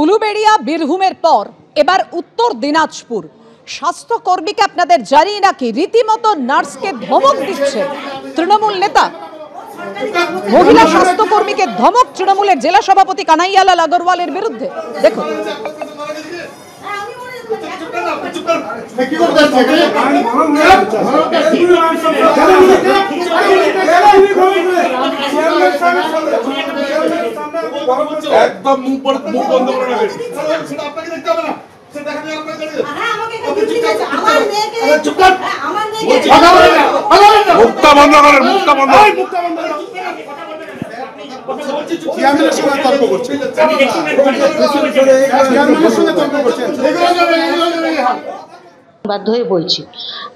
উলুবেড়িয়া বীরভূমের পর এবার উত্তর দিনাজপুর। স্বাস্থ্যকর্মীকে আপনাদের জানিয়ে রাখি, রীতিমতো নার্সকে ধমক দিচ্ছে তৃণমূল নেতা। মহিলা স্বাস্থ্যকর্মীকে ধমক তৃণমূলের জেলা সভাপতি কানাইয়ালাল আগরওয়ালের বিরুদ্ধে। দেখুন, একদম মুখ বন্ধ করে রাখবেন। সেটা আপনাকে দেখতে হবে না, সেটা দেখা যায় আপনাকে দেখতে হবে। মুক্তা বন্ধ করেন, মুক্তা বন্ধ করেন। চেয়ারম্যানের সঙ্গে তর্ক করছেন, চেয়ারম্যানের সঙ্গে তর্ক করছেন। বাধ্য হয়ে বলছি,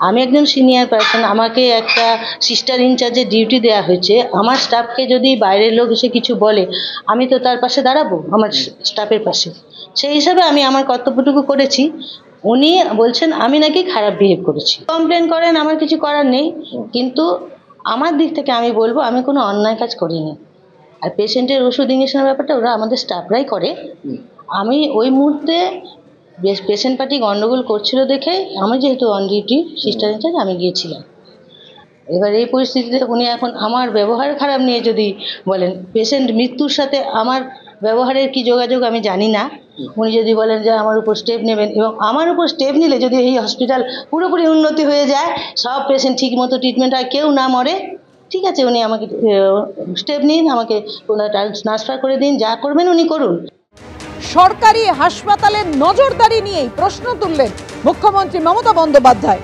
আমি একজন সিনিয়র পার্সন, আমাকে একটা সিস্টার ইনচার্জের ডিউটি দেওয়া হয়েছে। আমার স্টাফকে যদি বাইরের লোক এসে কিছু বলে, আমি তো তার পাশে দাঁড়াবো, আমার স্টাফের পাশে। সেই হিসাবে আমি আমার কর্তব্যটুকু করেছি। উনি বলছেন আমি নাকি খারাপ বিহেভ করেছি। কমপ্লেন করেন, আমার কিছু করার নেই, কিন্তু আমার দিক থেকে আমি বলবো আমি কোনো অন্যায় কাজ করিনি। আর পেশেন্টের ওষুধ ইঞ্জেকশনের ব্যাপারটা ওরা আমাদের স্টাফরাই করে। আমি ওই মুহূর্তে পেশেন্ট পার্টি গন্ডগোল করছিল দেখে আমি যেহেতু অন ডিউটি সিস্টার ইনচার্জ, আমি গিয়েছিলাম। এবার এই পরিস্থিতিতে উনি এখন আমার ব্যবহার খারাপ নিয়ে যদি বলেন, পেশেন্ট মৃত্যুর সাথে আমার ব্যবহারের কি যোগাযোগ আমি জানি না। উনি যদি বলেন যে আমার উপর স্টেপ নেবেন, এবং আমার উপর স্টেপ নিলে যদি এই হসপিটাল পুরোপুরি উন্নতি হয়ে যায়, সব পেশেন্ট ঠিক মতো ট্রিটমেন্ট হয়, কেউ না মরে, ঠিক আছে, উনি আমাকে স্টেপ নিন, আমাকে ট্রান্সফার করে দিন, যা করবেন উনি করুন। সরকারি হাসপাতালের নজরদারি নিয়েই প্রশ্ন তুললেন মুখ্যমন্ত্রী মমতা বন্দ্যোপাধ্যায়।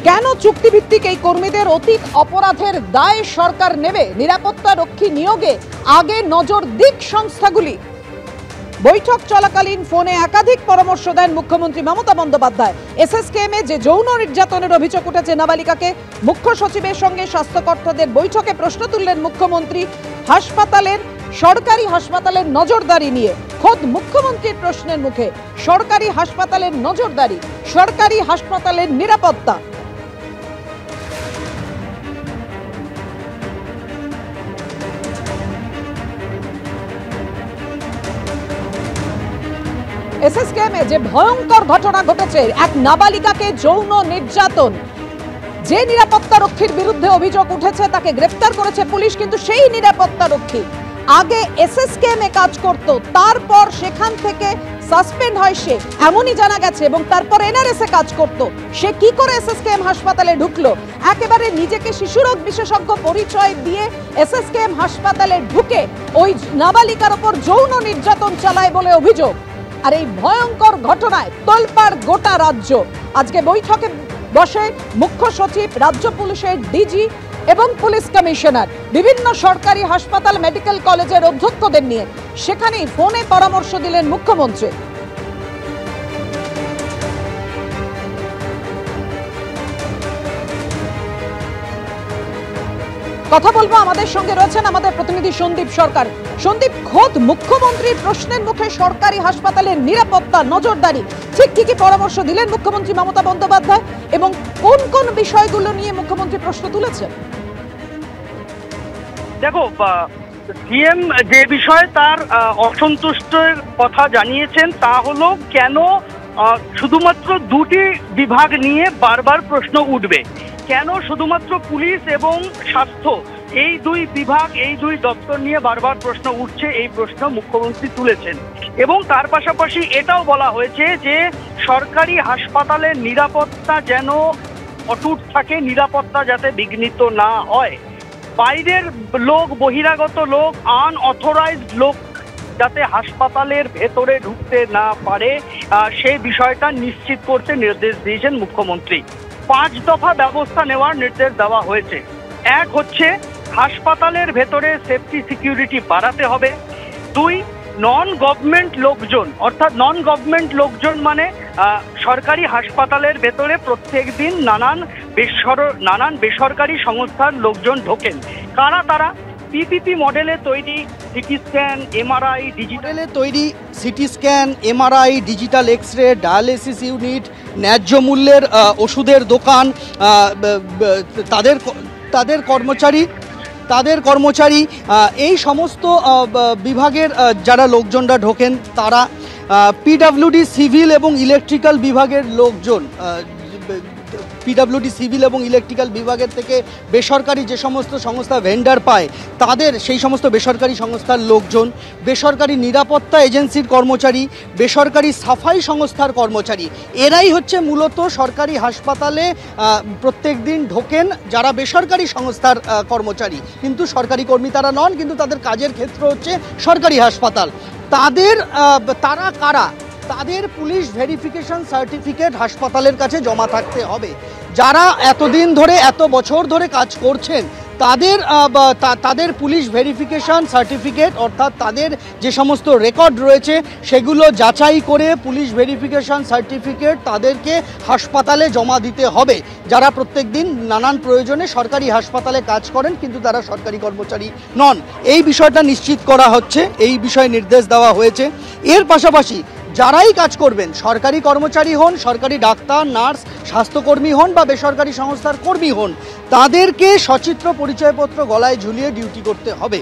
কেন চুক্তিভিত্তিক এই কর্মীদের অতীত অপরাধের দায় সরকার নেবে? নিরাপত্তা রক্ষী নিয়োগে আগে নজর দিক সংস্থাগুলি। বৈঠক চলাকালীন ফোনে একাধিক পরামর্শ দেন মুখ্যমন্ত্রী মমতা বন্দ্যোপাধ্যায়। এসএসকেএমে যে যৌন নির্যাতনের অভিযোগ উঠেছে নাবালিকাকে, মুখ্য সচিবের সঙ্গে স্বাস্থ্যকর্তাদের বৈঠকে প্রশ্ন তুললেন মুখ্যমন্ত্রী সরকারি হাসপাতালের নজরদারি নিয়ে। খোদ মুখ্যমন্ত্রীর প্রশ্নের মুখে সরকারি হাসপাতালের নজরদারি, সরকারি হাসপাতালের নিরাপত্তা। এসএসকেএমে যে ভয়ঙ্কর ঘটনা ঘটেছে, এক নাবালিকাকে যৌন নির্যাতন, যে নিরাপত্তা রক্ষীর বিরুদ্ধে অভিযোগ উঠেছে তাকে গ্রেফতার করেছে পুলিশ, কিন্তু সেই নিরাপত্তা রক্ষী আগে এসএসকেএমে কাজ করত, তারপর সেখান থেকে সাসপেন্ড হয় সে, এমনই জানা গেছে, এবং তারপর এনআরএসে কাজ করত। সে কি করে এসএসকেএম হাসপাতালে ঢুকলো? একেবারে নিজেকে শিশুরোগ বিশেষজ্ঞ পরিচয় দিয়ে এসএসকেএম হাসপাতালে ঢুকে ওই নাবালিকার ওপর যৌন নির্যাতন চালায় বলে অভিযোগ। আর এই ভয়ঙ্কর ঘটনায় তোলপাড় গোটা রাজ্য। আজকে বৈঠকে বসে মুখ্য সচিব, রাজ্য পুলিশের ডিজি এবং পুলিশ কমিশনার, বিভিন্ন সরকারি হাসপাতাল, মেডিকেল কলেজের অধ্যক্ষদের নিয়ে। সেখানেই ফোনে পরামর্শ দিলেন মুখ্যমন্ত্রী। কথা বলবো, আমাদের সঙ্গে রয়েছেন আমাদের প্রতিনিধি সন্দীপ সরকার। সন্দীপ, খোদ মুখ্যমন্ত্রীর প্রশ্নের মুখে সরকারি হাসপাতালের নিরাপত্তা, নজরদারি, ঠিক কি কি পরামর্শ দিলেন মুখ্যমন্ত্রী মমতা বন্দ্যোপাধ্যায়, এবং কোন কোন বিষয়গুলো নিয়ে মুখ্যমন্ত্রী প্রশ্ন তুলেছেন? দেখো, সিএম যে বিষয়ে তার অসন্তুষ্টের কথা জানিয়েছেন তা হলো কেন শুধুমাত্র দুটি বিভাগ নিয়ে বারবার প্রশ্ন উঠবে, কেন শুধুমাত্র পুলিশ এবং স্বাস্থ্য এই দুই বিভাগ, এই দুই দপ্তর নিয়ে বারবার প্রশ্ন উঠছে, এই প্রশ্ন মুখ্যমন্ত্রী তুলেছেন। এবং তার পাশাপাশি এটাও বলা হয়েছে যে সরকারি হাসপাতালের নিরাপত্তা যেন অটুট থাকে, নিরাপত্তা যাতে বিঘ্নিত না হয়, বাইরের লোক, বহিরাগত লোক, আনঅথরাইজড লোক যাতে হাসপাতালের ভেতরে ঢুকতে না পারে, সেই বিষয়টা নিশ্চিত করতে নির্দেশ দিয়েছেন মুখ্যমন্ত্রী। 5 দফা ব্যবস্থা নেওয়ার নির্দেশ দেওয়া হয়েছে। এক হচ্ছে, হাসপাতালের ভেতরে সেফটি সিকিউরিটি বাড়াতে হবে। 2, নন গভর্নমেন্ট লোকজন, অর্থাৎ নন গভর্নমেন্ট লোকজন মানে সরকারি হাসপাতালের ভেতরে প্রত্যেক দিন নানান বেসরকারি সংস্থার লোকজন ঢোকেন। কারা তারা? পিপিপি মডেলে তৈরি সিটি স্ক্যান, এমআরআই, ডিজিটালে তৈরি CT scan, MRI, digital X-ray, dialysis unit, ন্যায্য মূল্যের ওষুধের দোকান, তাদের কর্মচারী তাদের কর্মচারী, এই সমস্ত বিভাগের যারা লোকজনরা ঢোকেন তারা পিডব্লিউডি সিভিল এবং ইলেকট্রিক্যাল বিভাগের লোকজন, পিডব্লিউডি সিভিল এবং ইলেকট্রিক্যাল বিভাগের থেকে বেসরকারি যে সমস্ত সংস্থা ভেন্ডার পায় তাদের সেই সমস্ত বেসরকারি সংস্থার লোকজন, বেসরকারি নিরাপত্তা এজেন্সির কর্মচারী, বেসরকারি সাফাই সংস্থার কর্মচারী, এরাই হচ্ছে মূলত সরকারি হাসপাতালে প্রত্যেক দিন ঢোকেন যারা বেসরকারি সংস্থার কর্মচারী, কিন্তু সরকারি কর্মী তারা নন, কিন্তু তাদের কাজের ক্ষেত্র হচ্ছে সরকারি হাসপাতাল। তারা কারা? তাদের পুলিশ ভেরিফিকেশন সার্টিফিকেট হাসপাতালের কাছে জমা থাকতে হবে। যারা এতদিন ধরে এত বছর ধরে কাজ করছেন তাদের পুলিশ ভেরিফিকেশন সার্টিফিকেট অর্থাৎ তাদের যে সমস্ত রেকর্ড রয়েছে সেগুলো যাচাই করে পুলিশ ভেরিফিকেশন সার্টিফিকেট তাদেরকে হাসপাতালে জমা দিতে হবে। যারা প্রত্যেক দিন নানান প্রয়োজনে সরকারি হাসপাতালে কাজ করেন কিন্তু তারা সরকারি কর্মচারী নন, এই বিষয়টা নিশ্চিত করা হচ্ছে, এই বিষয়ে নির্দেশ দেওয়া হয়েছে। এর পাশাপাশি যারাই কাজ করবেন, সরকারি কর্মচারী হন, সরকারি ডাক্তার, নার্স, স্বাস্থ্যকর্মী হন বা বেসরকারি সংস্থার কর্মী হন, তাদেরকে সচিত্র পরিচয়পত্র গলায় ঝুলিয়ে ডিউটি করতে হবে।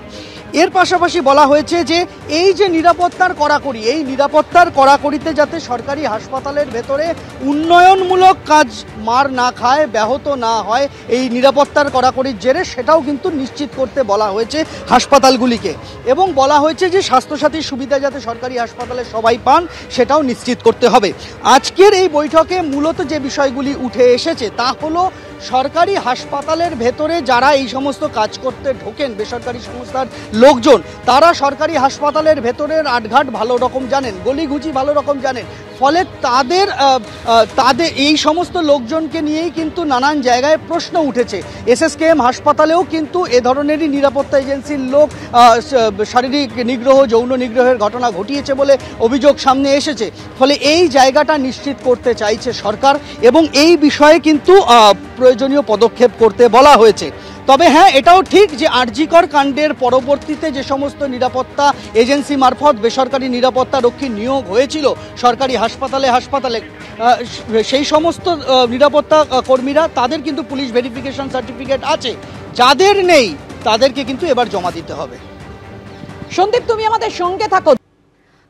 এর পাশাপাশি বলা হয়েছে যে এই যে নিরাপত্তার কড়াকড়ি, এই নিরাপত্তার কড়াকড়িতে যাতে সরকারি হাসপাতালের ভেতরে উন্নয়নমূলক কাজ মার না খায়, ব্যাহত না হয়, এই নিরাপত্তার কড়াকড়ির জেরে সেটাও কিন্তু নিশ্চিত করতে বলা হয়েছে হাসপাতালগুলিকে। এবং বলা হয়েছে যে স্বাস্থ্যসাথীর সুবিধা যাতে সরকারি হাসপাতালে সবাই পান সেটাও নিশ্চিত করতে হবে। আজকের এই বৈঠকে মূলত যে বিষয়গুলি উঠে এসেছে তা হলো সরকারি হাসপাতালের ভেতরে যারা এই সমস্ত কাজ করতে ঢোকেন বেসরকারি সংস্থার লোকজন, তারা সরকারি হাসপাতালের ভেতরের আটঘাট ভালো রকম জানেন, গলিগুচি ভালো রকম জানেন, ফলে তাদের এই সমস্ত লোকজনকে নিয়েই কিন্তু নানান জায়গায় প্রশ্ন উঠেছে। এসএসকেএম হাসপাতালেও কিন্তু এ ধরনেরই নিরাপত্তা এজেন্সির লোক শারীরিক নিগ্রহ, যৌন নিগ্রহের ঘটনা ঘটিয়েছে বলে অভিযোগ সামনে এসেছে। ফলে এই জায়গাটা নিশ্চিত করতে চাইছে সরকার এবং এই বিষয়ে কিন্তু প্রয়োজনীয় পদক্ষেপ করতে বলা হয়েছে। তবে হ্যাঁ, এটাও ঠিক যে আরজিকর কাণ্ডের পরবর্তীতে যে সমস্ত নিরাপত্তা এজেন্সি মারফত বেসরকারি নিরাপত্তা রক্ষী নিয়োগ হয়েছিল সরকারি হাসপাতালে সেই সমস্ত নিরাপত্তা কর্মীরা তাদের কিন্তু পুলিশ ভেরিফিকেশন সার্টিফিকেট আছে, যাদের নেই তাদেরকে কিন্তু এবার জমা দিতে হবে। সন্দীপ, তুমি আমাদের সঙ্গে থাকো।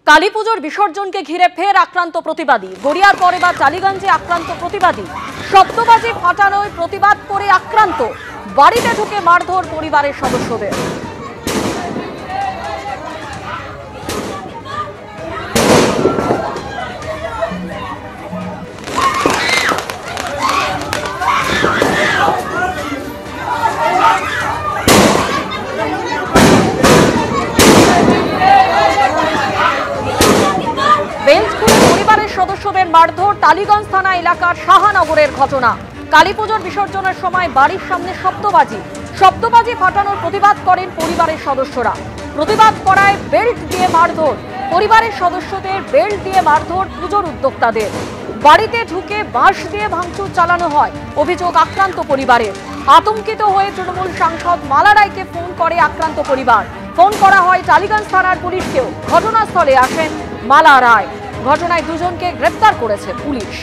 কালীপুজোর বিসর্জনকে ঘিরে ফের আক্রান্ত প্রতিবাদী, গড়িয়ার পরে বা টালিগঞ্জে আক্রান্ত প্রতিবাদী, শব্দবাজি ফাটানোয় প্রতিবাদ করে আক্রান্ত, বাড়িতে ঢুকে মারধর পরিবারের সদস্যদের। পরিবারের সদস্যদের মারধর টালিগঞ্জ থানা এলাকার শাহানগরের ঘটনা। কালীপুজোর বিসর্জনের সময় বাড়ির সামনে শব্দবাজি ফাটানোর প্রতিবাদ করেন পরিবারের সদস্যরা। প্রতিবাদ করায় বেল্ট দিয়ে মারধর, পরিবারের সদস্যদের বেল্ট দিয়ে মারধর পুজোর উদ্যোক্তাদের। বাড়িতে ঢুকে বাঁশ দিয়ে ভাঙচুর চালানো হয়, অভিযোগ আক্রান্ত পরিবারের। আতঙ্কিত হয়ে তৃণমূল সাংসদ মালা রায়কে ফোন করে আক্রান্ত পরিবার। ফোন করা হয় টালিগঞ্জ থানার পুলিশকেও। ঘটনাস্থলে আসেন মালা রায়। ঘটনায় দুজনকে গ্রেপ্তার করেছে পুলিশ।